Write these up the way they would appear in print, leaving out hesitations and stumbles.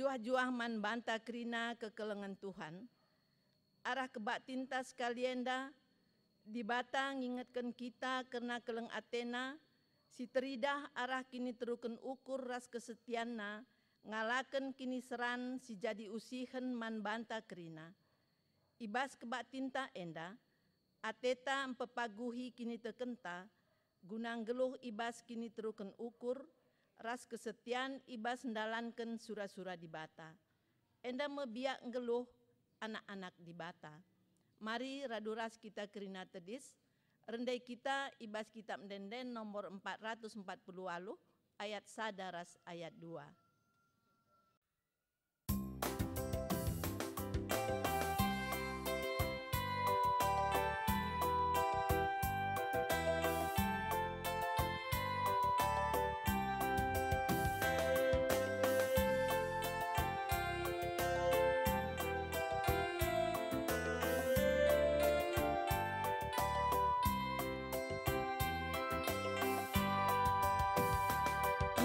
juah-juah man banta kerina kekelengan Tuhan. Arah kebak tinta sekalian dah, di bata ngingetkan kita karena keleng Athena, si teridah arah kini teruken ukur ras kesetianna, ngalaken kini seran si jadi usihen man banta kerina. Ibas kebak tinta enda, ateta empepaguhi kini tekenta, gunang geluh ibas kini teruken ukur, ras kesetian ibas ndalanken sura-sura di bata. Enda mebiak geluh anak-anak di bata. Mari raduras kita kerina tedis, rendai kita ibas kitab mendenden nomor 440 ayat sadaras ayat 2.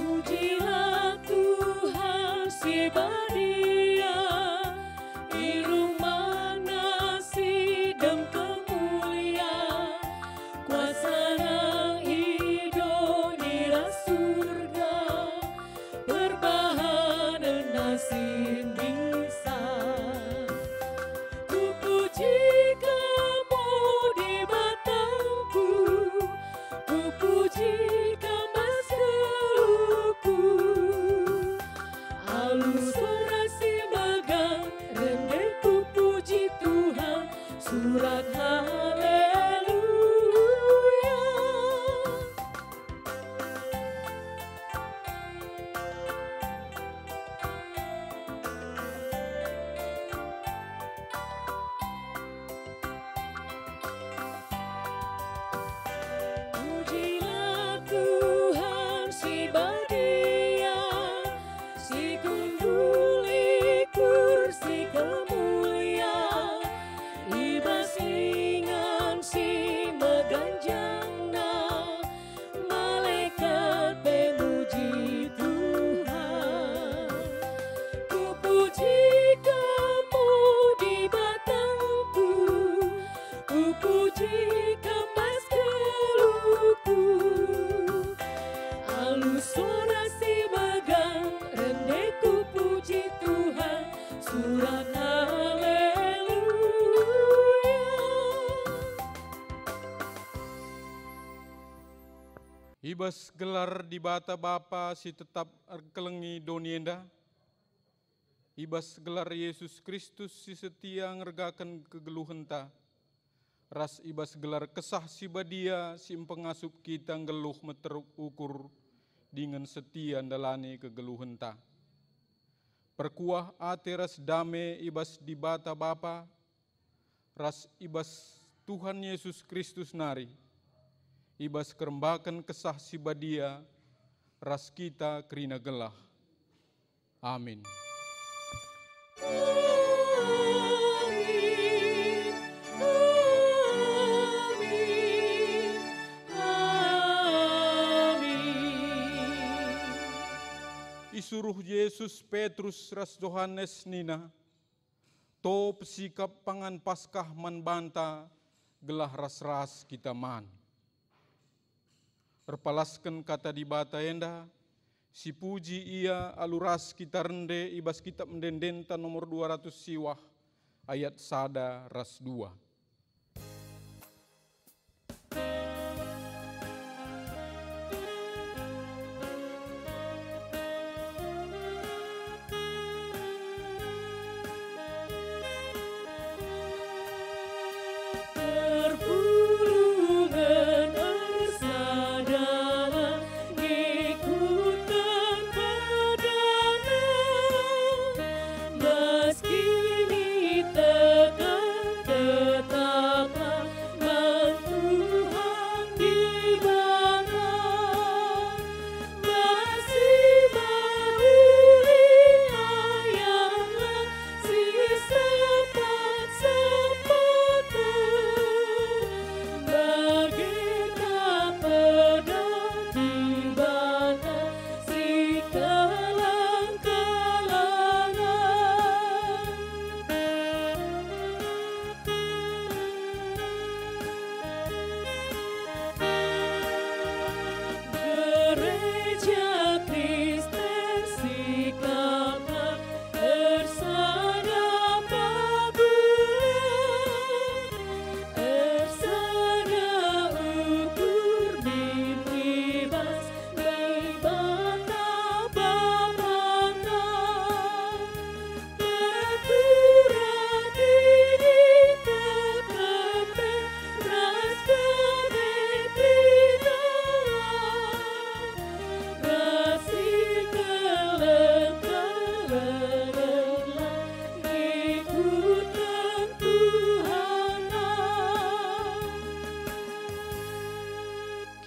Pujilah Tuhan si badia, irung mana si dem kemulia, kuasa nang hidup di surga, berbahanan nasin bisa. Ku puji kamu di batangku, ku puji alus orasi magang, rendek ku puji Tuhan, surat haleluya. Pujilah Tuhan si badia, si kunduli kursi kemuliaan, ibas ingan si meganjangna, malaikat memuji Tuhan. Ku puji kamu di batangku, ku puji kemas keluhku, alus orasi magang, rendek ku puji Tuhan, surat haleluya. Ibas gelar di bata Bapa si tetap kelengi donienda. Ibas gelar Yesus Kristus si setia ngergakan kegeluhenta. Ras ibas gelar kesah si badia si pengasup kita ngeluh meteruk ukur dengan setia ndalani kegeluhenta. Perkuah ate ras dame ibas di bata Bapa, ras ibas Tuhan Yesus Kristus nari, ibas kerembakan kesah si badia, ras kita kerina gelah. Amin. Amin, amin, amin. Isuruh Yesus Petrus ras Yohanes nina, to pesikap pangan Paskah man banta, gelah ras-ras kita man. Perpalaskan kata di bata enda, si puji ia aluras kita rende ibas kitab mendendenta nomor 200 siwah, ayat sada ras 2. Perpulungan arsadalah ngikutan padana, meski ni tekan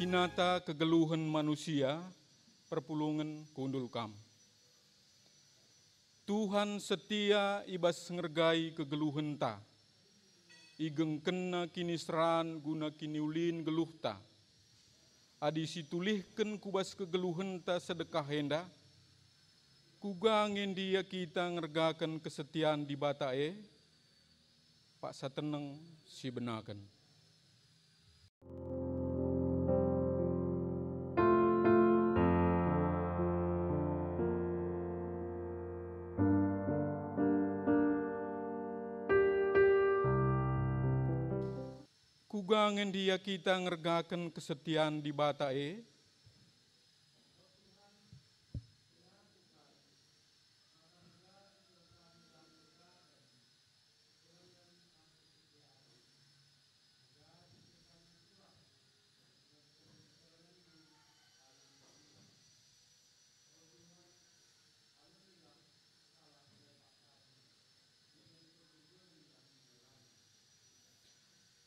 kinata kegeluhan manusia, perpulungan kundul kam. Tuhan setia ibas ngergai kegeluhan ta, igeng kena kini seran guna kini ulin geluh ta. Adi situlihken kubas kegeluhan ta sedekah henda, kugangen dia kita ngergakan kesetiaan di batae, pak sateneng si benakan. Kugangen dia kita ngergakan kesetiaan di batae,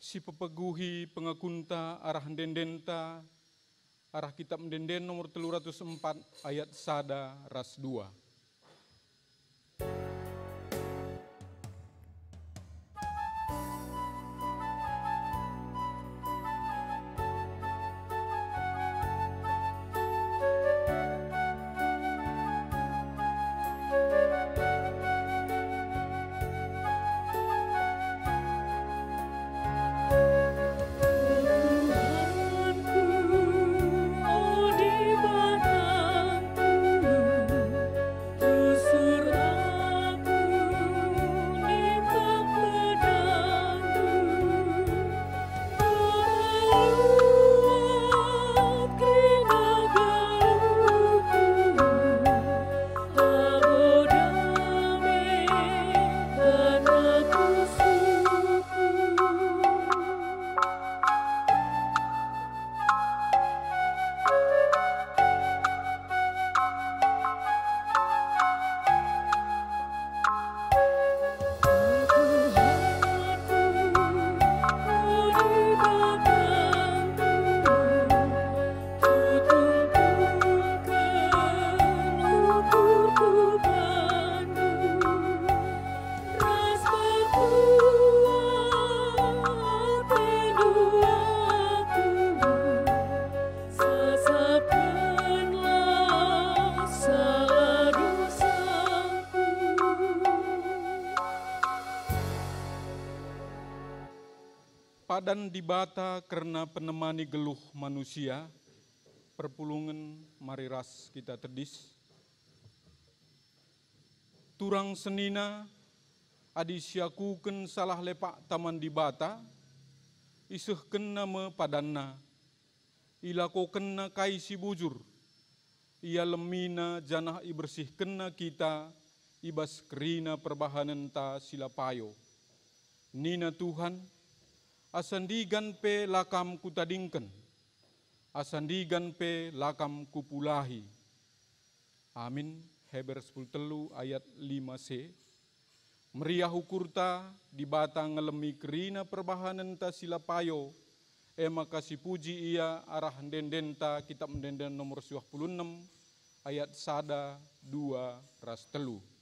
si pepeguhi pengakunta arah dendenta, arah kitab denden nomor 304 ayat sada ras 2. Padan dibata karena penemani geluh manusia, perpulungan mari ras kita tedis. Turang senina, adi siakuken salah lepak taman dibata, isehken nama padanna, ilako kena kai si bujur, ia lemina janah ibersih kena kita, ibas kerina perbahanan ta silapayo. Nina Tuhan, asandigan pe lakam kutadingken, asandigan pe lakam kupulahi. Amin. Heber 10 ayat 5c. Meriah ukurta dibata ngelemi kerina perbahanan ta silapayo, maka si puji ia arah dendenta kitab denden nomor 26 ayat sada 2 ras 3.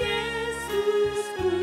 Yesusku,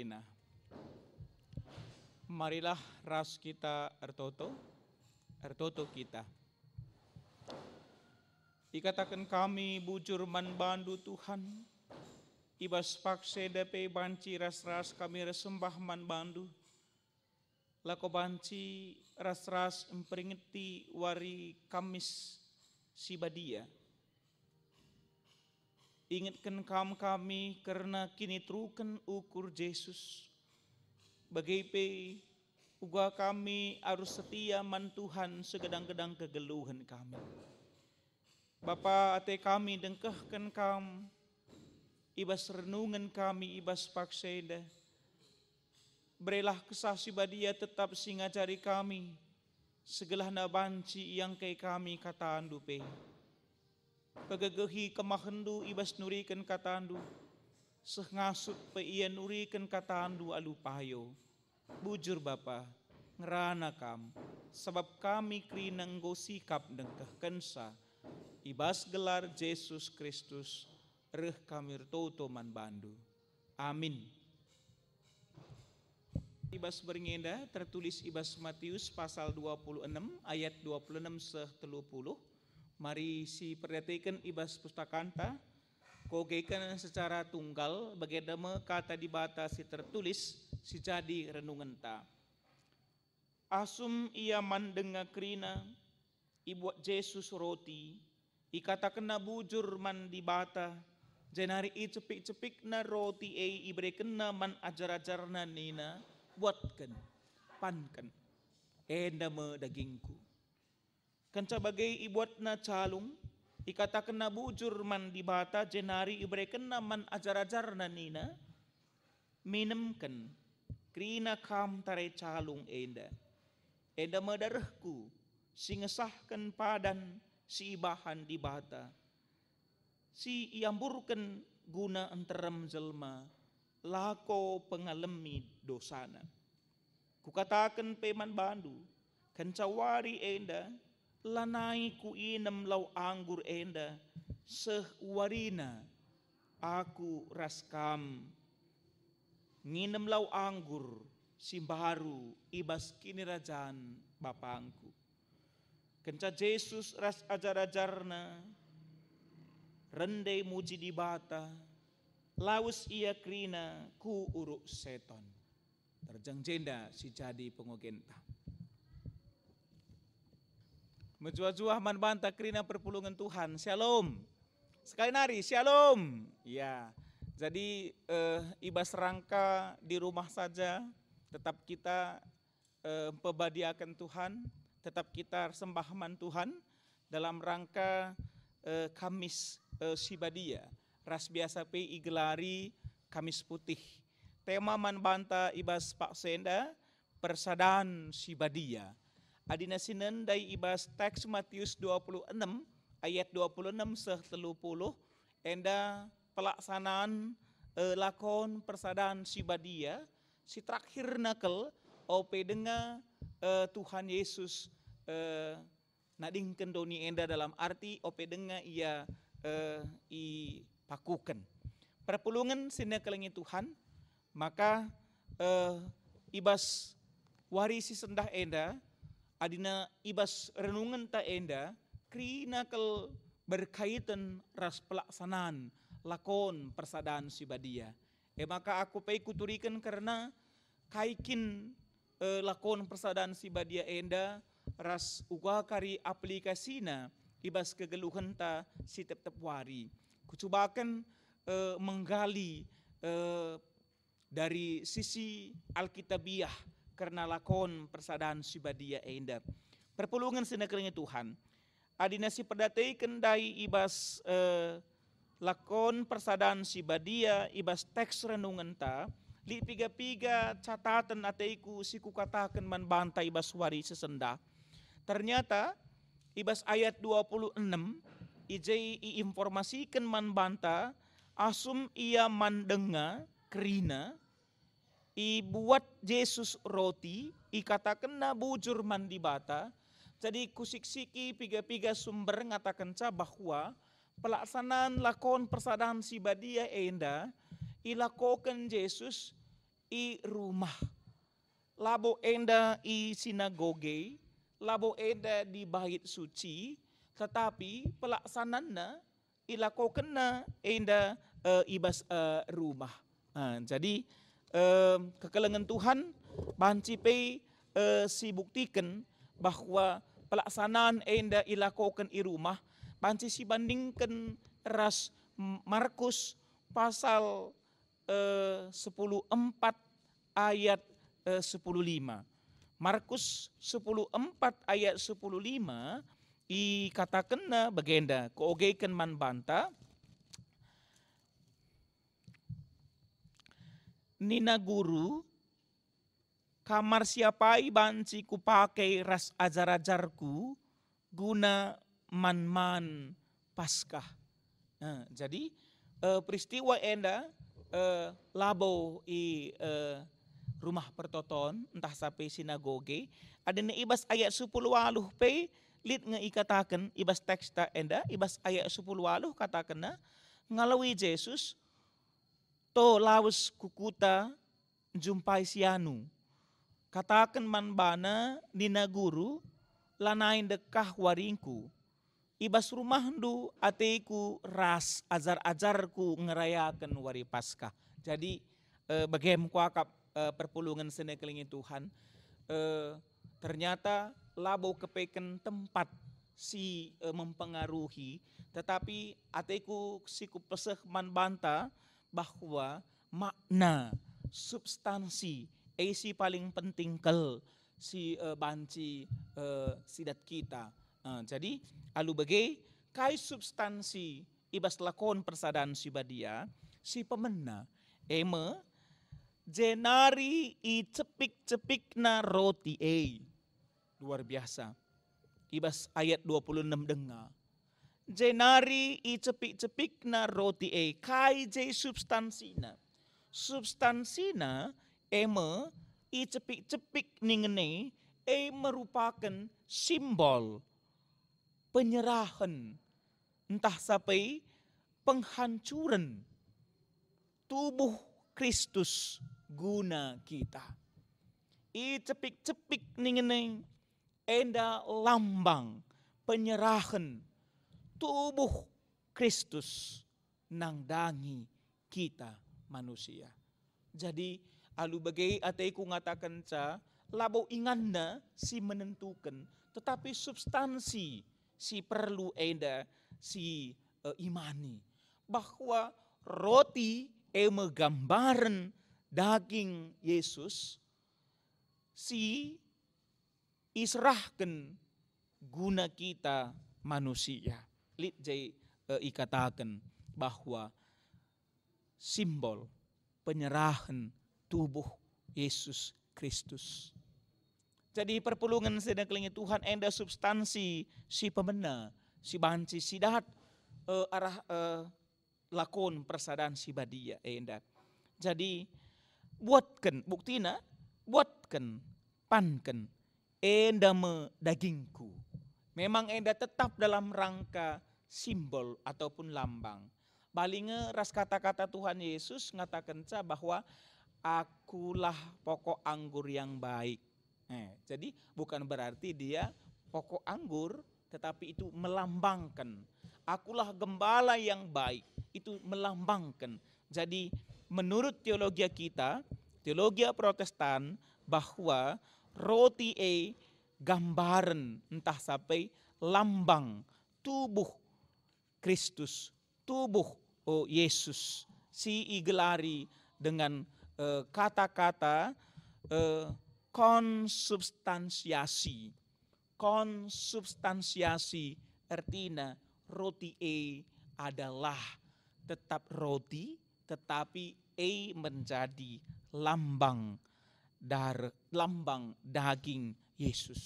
Krina. Marilah ras kita ertoto kita. Ikatakan kami bujur manbandu Tuhan. Ibas pakse dape banci ras-ras kami resembah manbandu. Lako banci ras-ras emperingeti wari kamis sibadia. Ingatkan kami karena kini terukan ukur Yesus. Bagaipe uga kami harus setia man Tuhan segedang-gedang kegeluhan kami. Bapa ate kami dengkahkan kam, ibas renungan kami ibas pakseda. Berilah kesah sibadia tetap singajari kami, segelah nabanci yang kay kami katandu pe. Pagagahi kemahendu ibas nurikan katandu, sengasut pe iya nurikan katandu alupayo. Bujur Bapa, ngerana kam, sebab kami krinang go sikap dengkahkensa, ibas gelar Yesus Kristus, reh kami toto manbandu. Amin. Ibas beringenda tertulis ibas Matius pasal 26 ayat 26-30. Mari si perhatikan ibas pustakanta, kogekan secara tunggal bagaimana kata dibatasi tertulis si jadi renungan ta. Asum ia mandenga krina, ibuat Yesus roti, ikata kena bujur man dibata, jenari i cepik-cepik na roti ibreken na man ajar-ajarna nina, buatkan, pankan, enda me dagingku. Kanca bagai ibuat na calung, ikatakan na bujur man dibata, jenari ibreken na man ajar-ajarna nina, minumkan, krina kam tare calung enda. Enda me darahku, singesahkan padan si ibahan dibata. Si iamburkan guna antaram jelma, lako pengalami dosana. Kukatakan peman bandu, kencawari enda, lanai ku inem lau anggur enda, sehwarina aku raskam. Nginem lau anggur, simbaru ibas kinirajaan bapangku. Kenca Yesus ras ajar-ajarna, rendai muji dibata, laus ia krina ku uruk seton. Terjang jenda si jadi pengogenta. Menjua-jua man banta krina perpulungan Tuhan. Shalom. Sekali nari, shalom. Ya, jadi ibas rangka di rumah saja, tetap kita pebadiakan Tuhan, tetap kita sembahman Tuhan dalam rangka Kamis Sibadia. Ras biasa pe igelari Kamis Putih. Tema man banta ibas Pak Senda persadaan Sibadia. Adina sinen dai ibas teks Matius 26 ayat 26-30 enda pelaksanaan lakon persadaan Sibadia si terakhir nakel ope denga Tuhan Yesus nadingken doni enda dalam arti ope denga ia i pakukan. Perpulungan sini kelengi Tuhan, maka ibas warisi sendah enda, adina ibas renungan ta enda, krina kel berkaitan ras pelaksanaan lakon persadaan Sibadia. Maka aku pay kuturikan karena kaikin lakon persadaan Sibadia enda ras uga kari aplikasina ibas kegeluhan ta si tep-tep wari. Kucobakan menggali dari sisi Alkitabiah karena lakon persadaan Sibadia enda. Perpulungan senekernya Tuhan. Adina si perdatai kendai ibas lakon persadaan Sibadia ibas teks renungan ta. Li piga-piga catatan ateiku si kukatakan man banta ibas wari sesenda. Ternyata ibas ayat 26 ijai informasikan man banta asum ia mandenga krina ibuat Yesus roti ikatakan na bujur man dibata. Jadi kusiksiki piga-piga sumber ngatakan ca bahwa pelaksanaan lakon persadaan Sibadia enda ilakokan Yesus i rumah. Labo enda i sinagoge, labo enda di bait suci, tetapi pelaksanana ilakokenna enda ibas rumah. Jadi kekelengan Tuhan banci pe si buktikan bahwa pelaksanaan enda ilakokan i rumah banci si bandingkan ras Markus pasal 10:4 ayat 10:5. Markus 10:4 ayat 10:5 ikatakanna bagenda koogeikan man banta Nina guru kamar siapai banci kupakai ras ajar-ajarku guna man-man Paskah. Jadi peristiwa enda labo i rumah pertoton entah sampai sinagoge ada ibas ayat 10 waluh pe lid nga ikatakan ibas teksta enda ibas ayat 10 waluh katakan ngalawi Jesus to lawas kukuta jumpai sianu. Katakan man bana nina guru lanain dekah waringku. Ibas rumah ndu ateku ras ajar-ajarku ngerayakan wari Paskah. Jadi bagaimana kuakap perpulungan senekelingi Tuhan. Ternyata labo kepeken tempat si mempengaruhi. Tetapi ateku si kupeseh man banta bahwa makna substansi si paling penting kel si banci sidat kita. Jadi alu bagai kai substansi ibas lakon persadaan si badia si pemena eme jenari i cepik-cepik na roti luar biasa ibas ayat 26 dengar. Jenari i cepik-cepik na roti kai je substansina. Substansina eme i cepik-cepik ningene merupakan simbol penyerahan entah sampai penghancuran tubuh Kristus guna kita. I cepik-cepik ningene enda lambang penyerahan tubuh Kristus nang dangi kita manusia. Jadi alu bagai ateku ngatakan ca labo inganda si menentukan tetapi substansi si perlu enda si imani bahwa roti gambaran daging Yesus si israhkan guna kita manusia. Lid jay ikatakan bahwa simbol penyerahan tubuh Yesus Kristus. Jadi perpulungan sedeklingi Tuhan enda substansi si pemena, si banci si dahat arah lakon persadaan si badia enda. Jadi buatkan buktina, buatkan pankan enda me dagingku. Memang enda tetap dalam rangka simbol ataupun lambang. Balinge ras kata-kata Tuhan Yesus ngatakan bahwa akulah pokok anggur yang baik. Jadi bukan berarti dia pokok anggur, tetapi itu melambangkan. Akulah gembala yang baik, itu melambangkan. Jadi menurut teologi kita, teologi Protestan, bahwa roti gambaran entah sampai lambang tubuh Kristus, tubuh Yesus. Si igelari dengan kata-kata konsubstansiasi. Konsubstansiasi artinya roti adalah tetap roti tetapi menjadi lambang daging Yesus.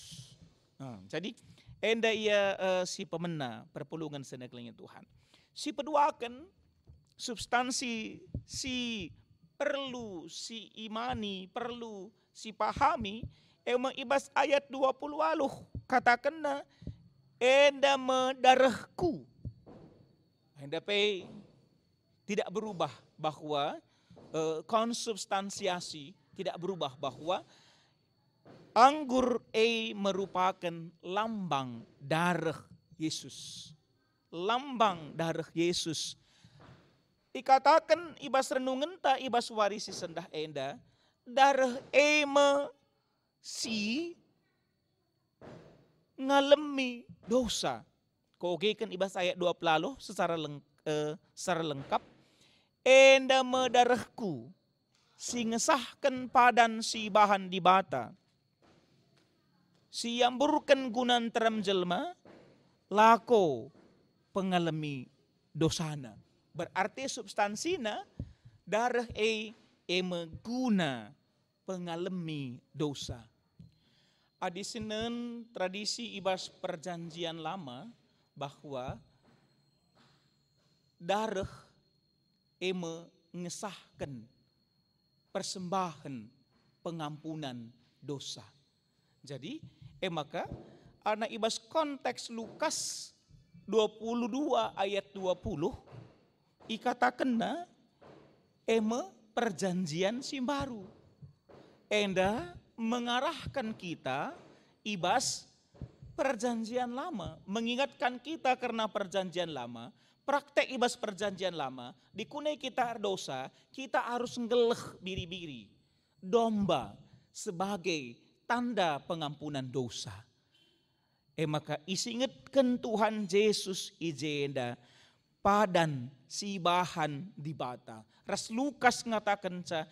Jadi enda ia si pemena perpulungan seneklingnya Tuhan. Si peduakan substansi si perlu si imani, perlu si pahami, emang ibas ayat 20 waluh katakanna enda medarahku. Enda pe tidak berubah bahwa konsubstansiasi tidak berubah, bahwa anggur merupakan lambang darah Yesus. Lambang darah Yesus. Dikatakan ibas renungan ta ibas warisi sendah enda, darah si ngalemi dosa. Koge kan ibas ayat 20 lalu secara lengkap. Enda medarahku si ngesahkan padan si bahan di bata. Si yamburkan gunan teram jelma, lako pengalami dosana. Berarti substansina darah meguna pengalami dosa. Adisinen tradisi ibas perjanjian lama bahwa darah mengesahkan persembahan pengampunan dosa. Jadi maka anak ibas konteks Lukas 22 ayat 20 ikatakanna perjanjian si baru. Enda mengarahkan kita ibas perjanjian lama, mengingatkan kita karena perjanjian lama, praktek ibas perjanjian lama, dikunai kita dosa, kita harus ngeleh biri-biri, domba sebagai tanda pengampunan dosa. Maka isingetkan Tuhan Yesus ijenda padan si bahan di bata. Ras Lukas ngatakan ca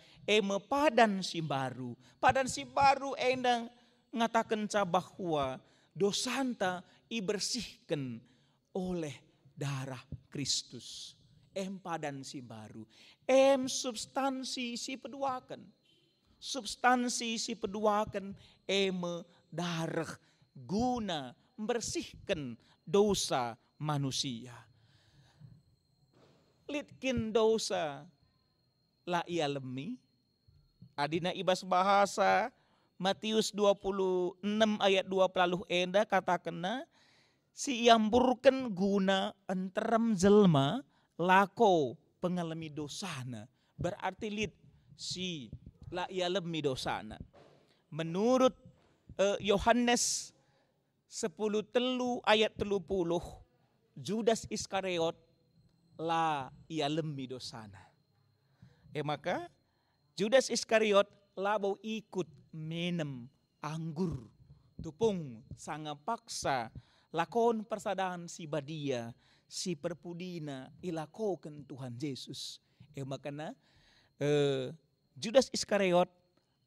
padan si baru. Padan si baru endang ngatakan ca bahwa dosanta ibersihkan oleh darah Kristus. Padan si baru. Substansi si peduakan. Substansi si peduakan darah guna membersihkan dosa manusia. Litkin dosa la ia lemi. Adina ibas bahasa Matius 26 ayat 20 enda katakanna si yamburken guna enterem jelma lako pengalami dosana. Berarti lit si la ia lemi dosana. Menurut Yohanes 10 telu ayat 30 Judas Iskariot la ia lemi dosana. Maka Judas Iskariot labau ikut minum anggur tupung sanga paksa lakon persadaan si badia si perpudina ilakokan Tuhan Yesus. Makanya Judas Iskariot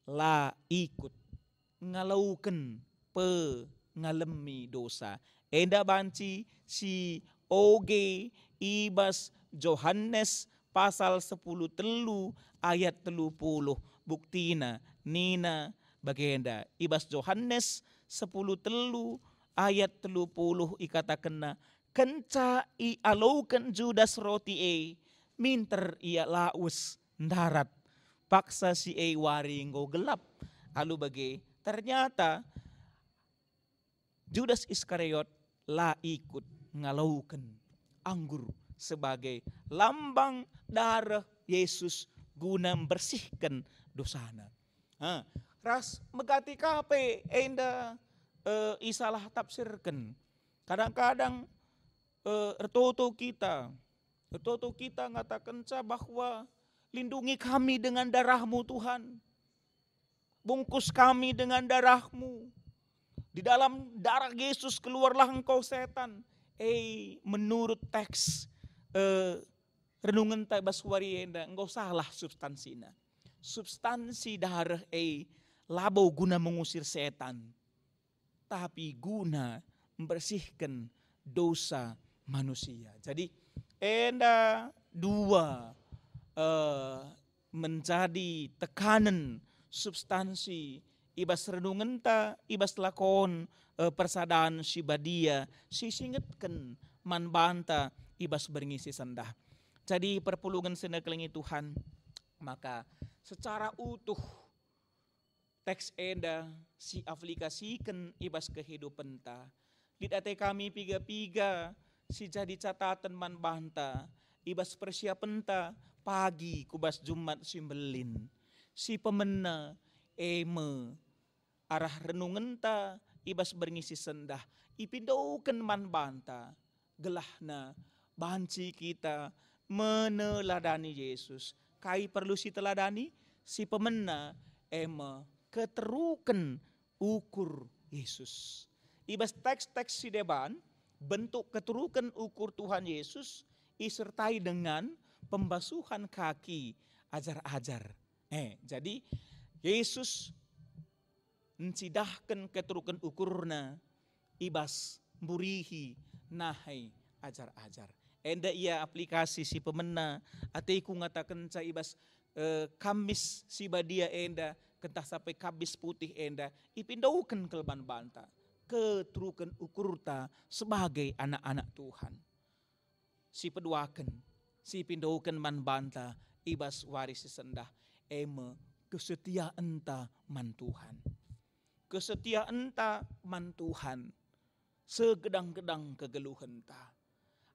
la ikut ngalaukan ngalemi dosa. Enda banci si oge ibas Yohanes pasal 10 telu ayat 30 buktina nina bagenda ibas Yohanes 10 telu ayat 30 ikatakenna kenca i alaukan Judas roti minter ia laus darat paksa si waringo gelap alu bagi ternyata Judas Iskariot la ikut ngalaukan anggur sebagai lambang darah Yesus guna membersihkan dosana. Ras megati kape enda isalah tafsirkan. Kadang-kadang ertoto kita ngatakan bahwa lindungi kami dengan darahmu Tuhan. Bungkus kami dengan darahmu. Di dalam darah Yesus keluarlah engkau setan. Menurut teks renungan tabas warienda engkau salah substansina. Substansi darah labau guna mengusir setan. Tapi guna membersihkan dosa manusia. Jadi dua menjadi tekanan substansi ibas renungan ta ibas lakon persadaan si badia si singetken man banta ibas berngisi sendah. Jadi perpulungan senekelingi Tuhan maka secara utuh teks enda si aplikasikan ibas kehidupan ta. Lidate kami piga-piga si jadi catatan man banta ibas persiapan ta pagi kubas Jumat simbelin. Si pemena eme arah renungan ta ibas berngisi sendah. Ipindaukan man banta gelahna banci kita meneladani Yesus. Kai perlu si teladani si pemena eme keterukan ukur Yesus. Ibas teks-teks si deban bentuk keterukan ukur Tuhan Yesus disertai dengan pembasuhan kaki ajar-ajar. Jadi Yesus mencidahkan keterukan ukurna ibas murihi nahai ajar-ajar. Enda ia aplikasi si pemena atiku ngatakan ca ibas kamis si badia enda kentah sampai kabis putih enda ipindaukan kelban banta keterukan ukurta sebagai anak-anak Tuhan. Si peduakan si pindaukan man banta ibas waris sendah eme kesetiaan ta man Tuhan. Kesetiaan ta man Tuhan segedang-gedang kegeluhan ta.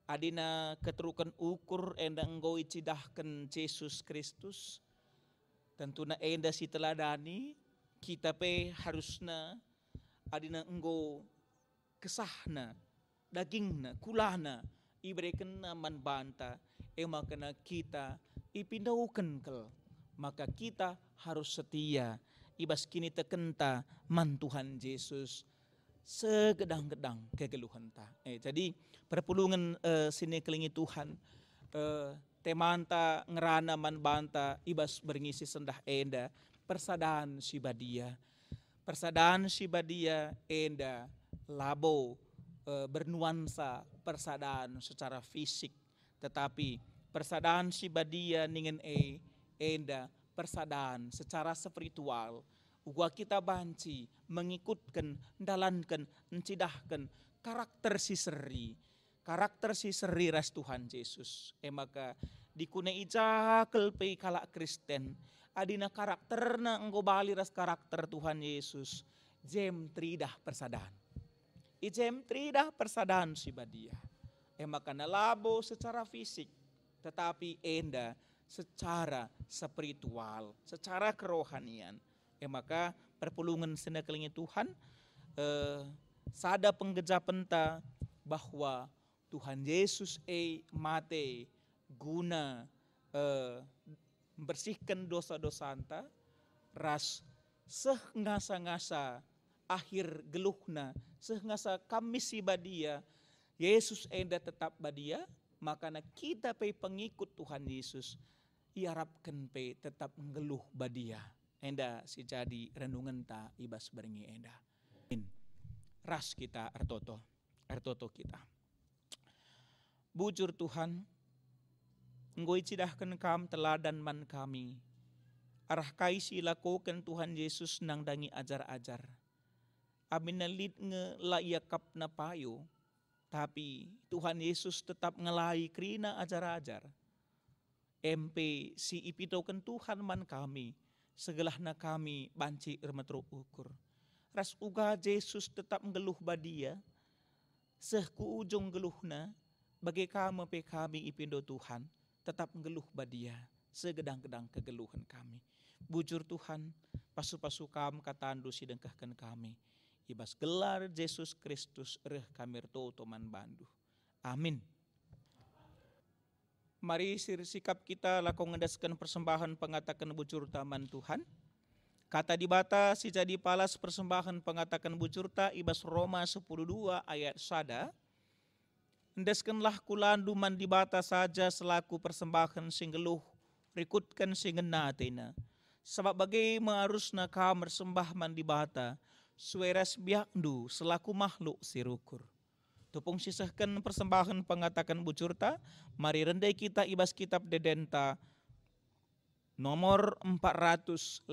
Adina keterukan ukur enda engkau icidahkan Yesus Kristus. Tentuna enda si teladani kita pe harusna adina engkau kesahna dagingna kulahna iberikan man banta ema kena kita ipindaukan kel. Maka kita harus setia ibas kini tekenta man Tuhan Yesus segedang-gedang kegeluhan ta. Jadi perpulungan sini kelingi Tuhan temanta ngerana man banta ibas berngisi sendah enda persadaan si badia. Persadaan si badia enda labo bernuansa persadaan secara fisik, tetapi persadaan si badia ningen enda persadaan secara spiritual. Gua kita banci mengikutkan, dalankan, mencidahkan karakter si seri ras Tuhan Yesus. Maka dikunai jakel pe kalak Kristen adina karakterna engko bali ras karakter Tuhan Yesus. Jem tridah persadaan. Ijem tridah persadaan si badia. Maka nalabo secara fisik tetapi enda secara spiritual, secara kerohanian. Maka perpulungan senekelingi Tuhan sada penggejapan ta bahwa Tuhan Yesus mate guna membersihkan dosa-dosa anta ras sehngasa-ngasa akhir geluhna sehngasa kami si badia Yesus enda tetap badia. Maka kita pe pengikut Tuhan Yesus iarapkan pe tetap ngeluh badia. Enda si jadi renungan ta ibas beringi enda. Ras kita artoto kita. Bujur Tuhan, Engkau cidahkan kam teladan man kami. Arah kaisi lakukan Tuhan Yesus nang dangi ajar-ajar. Amin nalit nge laiyakap na payo. Tapi Tuhan Yesus tetap ngelai krina ajar-ajar. MP si ipitokan Tuhan man kami. Segelahna kami banci irmatro ukur. Ras uga Yesus tetap ngeluh badia. Sehku ujung geluhna. Bagi kami ipindo Tuhan. Tetap ngeluh badia. Segedang-gedang kegeluhan kami. Bujur Tuhan. Pasu-pasu kam katandu sidengkahkan kami. Ibas gelar Yesus Kristus reh kami toman bandu. Amin. Mari sikap kita lakong ngedaskan persembahan pengatakan bujur taman Tuhan. Kata di bata si jadi palas persembahan pengatakan bujur ta ibas Roma 10:2 ayat sada. Endaskanlah kulandu man di bata saja selaku persembahan singgeluh rikutkan singena tena. Sebab bagai meharusna kam bersembah man di bata sueras biakdu selaku makhluk sirukur. Tupung sisahkan persembahan pengatakan bujurta, mari rendai kita ibas kitab Dedenta nomor 450.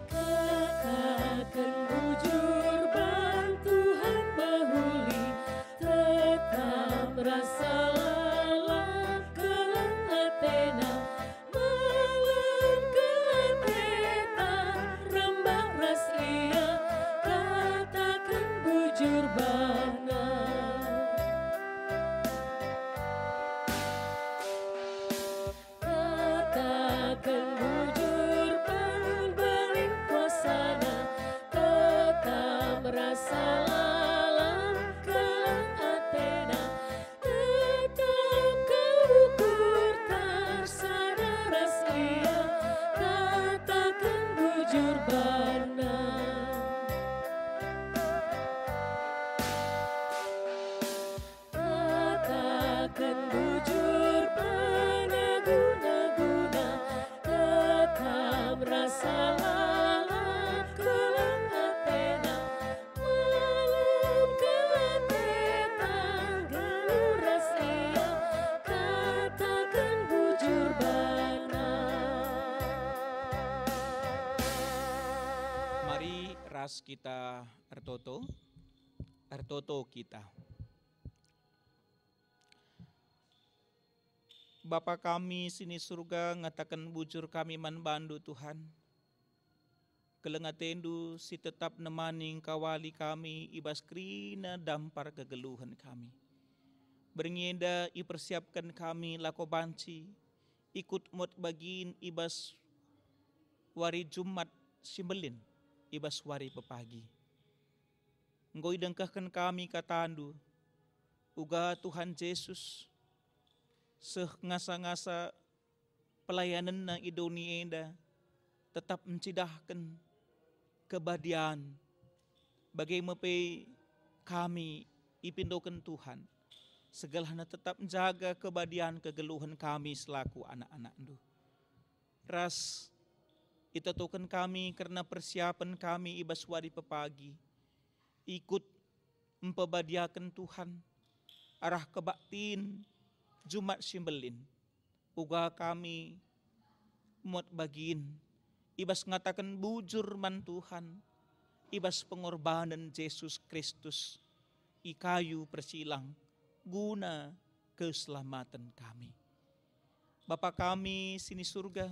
Katakan bujur ras kita artoto kita. Bapa kami sini surga, ngatakan bujur kami manbandu Tuhan. Kelengatendu si tetap nemaning kawali kami, ibas krina dampar kegeluhan kami. Berngenda ipersiapkan kami lako banci, ikut mot bagin ibas wari Jumat simbelin, ibas wari pepagi. Ngoi dengkahkan kami katandu, uga Tuhan Yesus, seh ngasa-ngasa pelayanan na idoni enda, tetap mencidahkan kebadian, bagaimana kami ipindokan Tuhan, segalanya tetap menjaga kebadian kegeluhan kami selaku anak-anak itu. Ras itu token kami karena persiapan kami ibas wari pepagi, ikut mempebadiakan Tuhan, arah kebaktin Jumat simbelin, uga kami mot bagin, ibas ngatakan bujur man Tuhan, ibas pengorbanan Yesus Kristus, ikayu persilang, guna keselamatan kami. Bapa kami sini surga,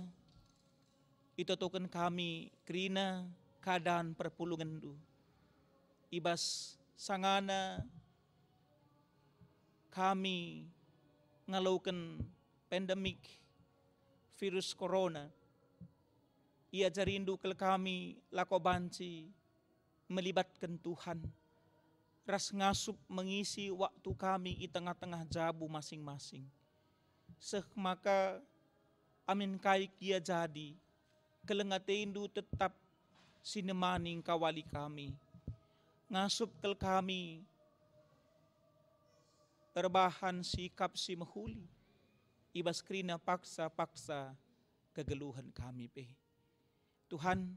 itotokan kami kerina keadaan perpulungan du. Ibas sangana kami ngalaukan pandemik virus corona. Ia jarindu ke kami lako banci melibatkan Tuhan. Ras ngasup mengisi waktu kami di tengah-tengah jabu masing-masing. Maka amin kaik ia jadi. Kelengatendu tetap sinemaning kawali kami. Ngasup ke kami terbahan sikap si mahuli. Ibas krina paksa-paksa kegeluhan kami pe. Tuhan,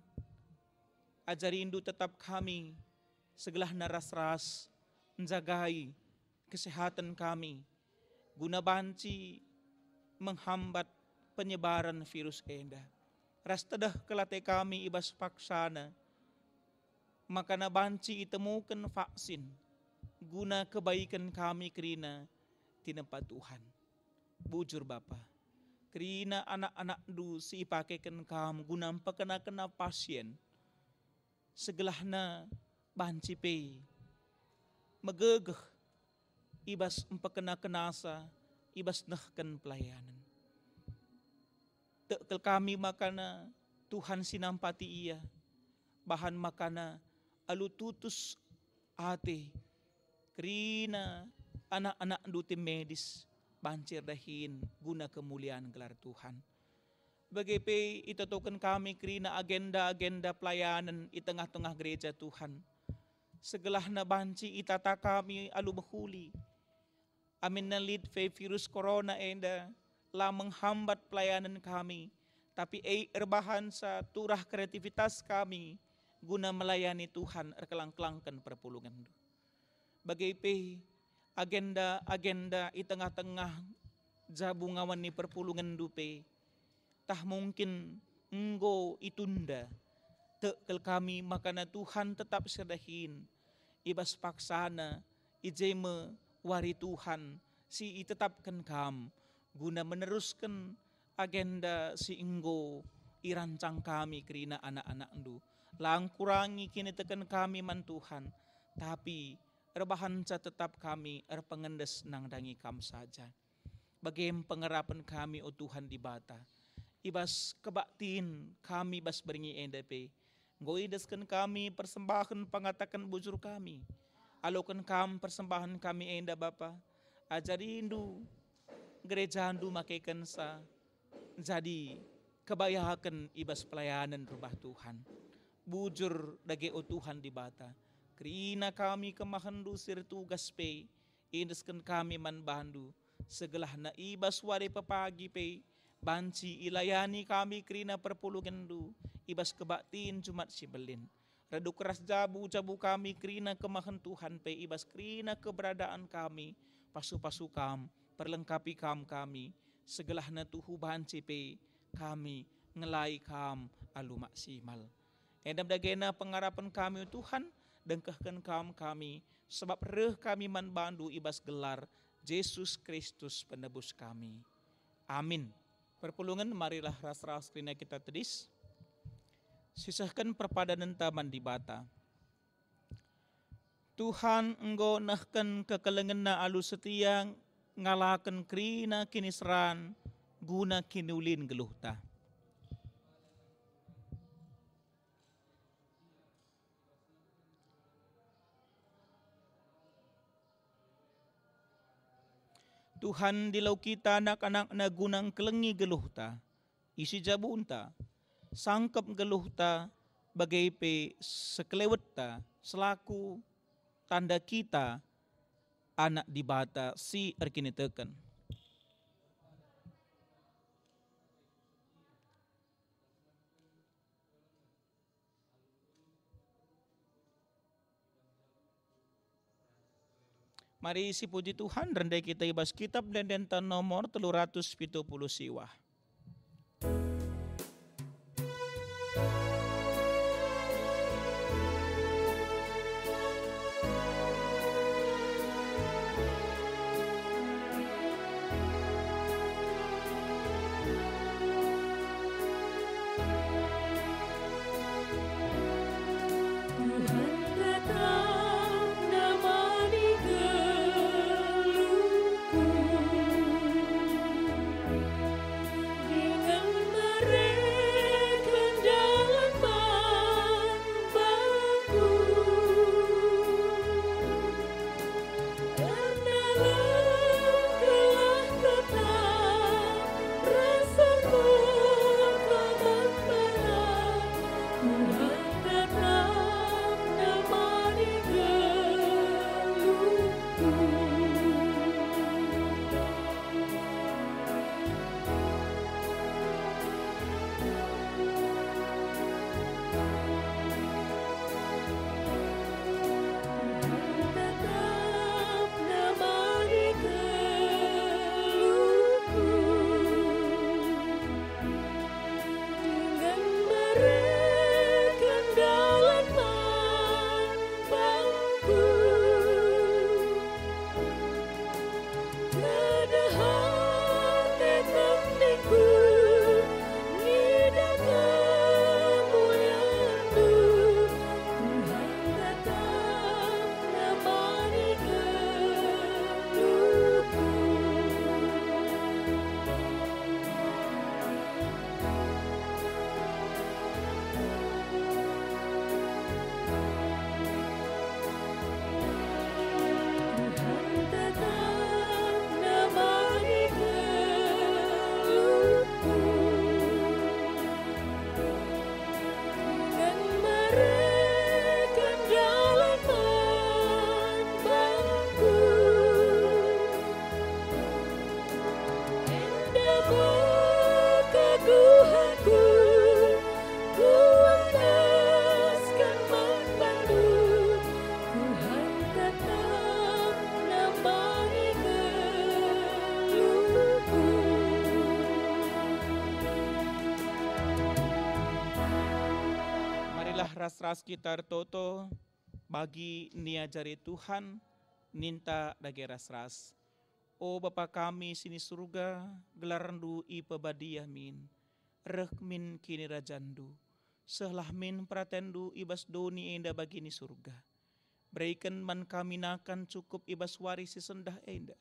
ajarindu tetap kami segelah naras-ras menjagai kesehatan kami. Guna banci menghambat penyebaran virus enda. Ras tedah kelate kami ibas paksana. Maka na banci itemukan vaksin. Guna kebaikan kami kerina tinempat Tuhan. Bujur Bapa. Kerina anak-anak du si ipakaikan kam guna kena pasien. Segelahna banci pe. Megegeh. Ibas empakena kenasa. Ibas nahkan pelayanan. Tekel kami makana Tuhan sinampati ia. Bahan makana alu tutus ate. Kerina anak-anak du tim medis. Bancir dahin guna kemuliaan gelar Tuhan. Bagaimana itotokan kami kerina agenda-agenda pelayanan di tengah-tengah gereja Tuhan. Segelah na banci itata kami alu bahuli. Amin na lead virus corona enda la menghambat pelayanan kami. Tapi erbahan sa turah kreativitas kami guna melayani Tuhan erkelang-kelangkan perpulungan. Bagaimana agenda di tengah-tengah jabungawan ni perpulungan dupe, tah mungkin enggo itunda, tekel kami makana Tuhan tetap sedahin, ibas paksana, ijeme wari Tuhan, si itetapkan kam, guna meneruskan agenda si enggo irancang kami kerina anak-anak ndu, lang kurangi kini tekan kami man Tuhan, tapi rebahan sa tetap kami pengendes nang dangi kam saja. Bagaim pengerapan kami o Tuhan di bata. Ibas kebaktin kami bas beringi endape. Ngoideskan kami persembahan pengatakan bujur kami. Alokan kam persembahan kami enda Bapa. Ajarindu gereja andu makaikan sa. Jadi kebayakan ibas pelayanan rumah Tuhan. Bujur dage o Tuhan di bata. Kerina kami kemahandu sir tugas pe, indeskan kami man bandu, segelah na ibas wari papagi pe, banci ilayani kami kerina perpulungan du, ibas kebaktin Jumat simbelin. Radu keras jabu kami kerina kemahan Tuhan pe, ibas kerina keberadaan kami, pasu-pasu kam, perlengkapi kami, segelah na tuhu banci pe, kami ngelai kam alu maksimal. Endam dagena pengharapan kami Tuhan, dengkahkan kami, sebab reh kami manbandu ibas gelar Yesus Kristus penebus kami. Amin. Perpulungan marilah ras-ras krina kita tedis. Sisahkan perpadanan taman di bata. Tuhan engkau nahkan kekelengan na alu setia ngalakan krina kinisran guna kinulin geluhta. Tuhan dilau kita anak-anak na gunang kelengi geluhta, isi jabunta, sangkap geluhta, bagai pe sekeleweta, selaku tanda kita, anak di bata si erkini teken. Mari isi puji Tuhan, rendai kita ibas kitab dan dentan nomor 370 siwah. Ras-ras kita toto bagi nia jari Tuhan ninta dage ras-ras. O Bapa kami sini surga gelarndu i pebadiah min rekmin kini rajandu sehlah min pratendu ibas doni enda bagi ni surga. Berikan man kami nakan cukup ibas warisi sendah enda.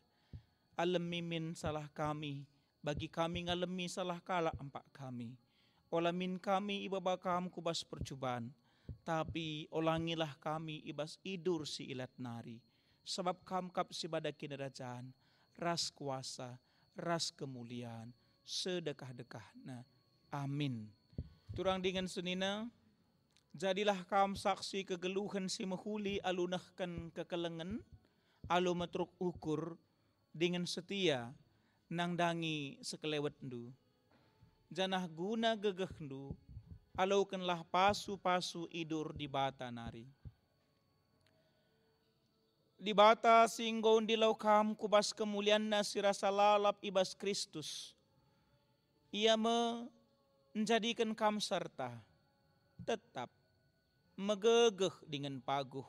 Alemi min salah kami bagi kami ngalemi salah kala empak kami. Olamin kami ibaba kam kubas percubaan. Tapi olangilah kami ibas idur si ilat nari. Sebab kamkap si badak kinderajaan, ras kuasa, ras kemuliaan, sedekah-dekahna. Amin. Turang dengan senina, jadilah kam saksi kegeluhan si mehuli alunahkan kekelengan, alu metruk ukur dengan setia nang dangi sekelewetndu. Janah guna gegehnu, alaukanlah pasu-pasu idur di bata nari. Di bata singgon di laukam kubas kemuliaan nasi rasa lalap ibas Kristus. Ia menjadikan kam serta tetap megegeh dengan paguh.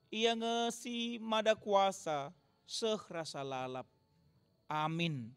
Ia ngesi mada kuasa seh rasa lalap. Amin.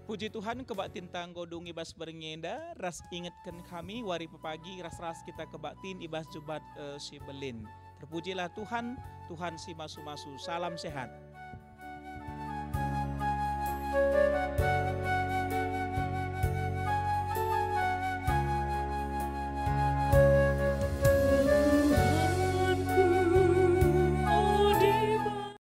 Puji Tuhan kebak tintang godung ibas bernyenda, ras ingatkan kami wari pepagi ras-ras kita kebatin ibas jubat si belin. Terpujilah Tuhan, Tuhan si masu-masu, salam sehat.